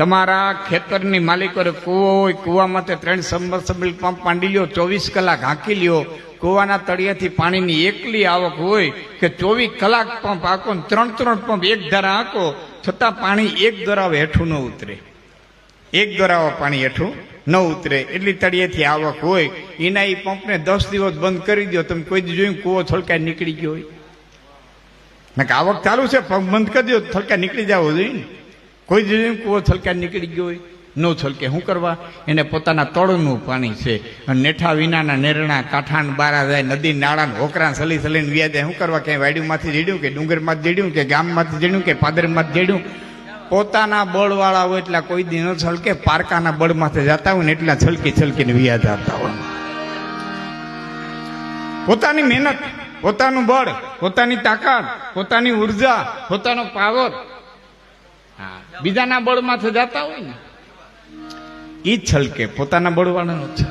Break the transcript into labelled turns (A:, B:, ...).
A: તમારા ખેતરની માલિકોને કૂવો હોય, કૂવામાં 3 સબમર્સિબલ પંપ માંડી લ્યો, 24 કલાક હાંકી લ્યો. કૂવાના તળિયાથી પાણીની એકલી આવક હોય કે 24 કલાક પંપ હાંકો, 3 પંપ એક ધારા હાંકો, છતાં પાણી એક દરાવ હેઠું ન ઉતરે. એક દરાવ પાણી હેઠું ન ઉતરે એટલી તળિયેથી આવક હોય. એના એ પંપને 10 દિવસ બંધ કરી દો. તમે કોઈ દી જોયું કૂવો છલકાઈ નીકળી ગયો હોય? આવક ચાલુ છે, પંપ બંધ કરી દો, છલકા નીકળી જવો જોઈએ ને. કોઈ દી જોયું કૂવો છલકાઈ નીકળી ગયો હોય? ન છલકે. શું કરવા? એને પોતાના તળનું પાણી છે. નેઠા વિનાના નેરણા કાંઠાન બારા જાય, નદી નાળા હોકરા સલી સલીને વ્યા જાય. શું કરવા? ક્યાંય વાડીમાંથી જેડ્યું કે ડુંગરમાંથી જેડ્યું કે ગામમાંથી જેડ્યું કે પાદરમાંથી જેડ્યું. પોતાના બળવાળા હોય એટલા કોઈ દી ન છલકે. પારકાના બળમાંથી જતા હોય ને એટલા છલકી છલકીને વ્યા જતા હોય. પોતાની મહેનત, પોતાનું બળ, પોતાની તાકાત, પોતાની ઉર્જા, પોતાનો પાવર બીજાના બળમાંથી જતા હોય ને, ઈ છલકે. પોતાના બળવાળાનો છે.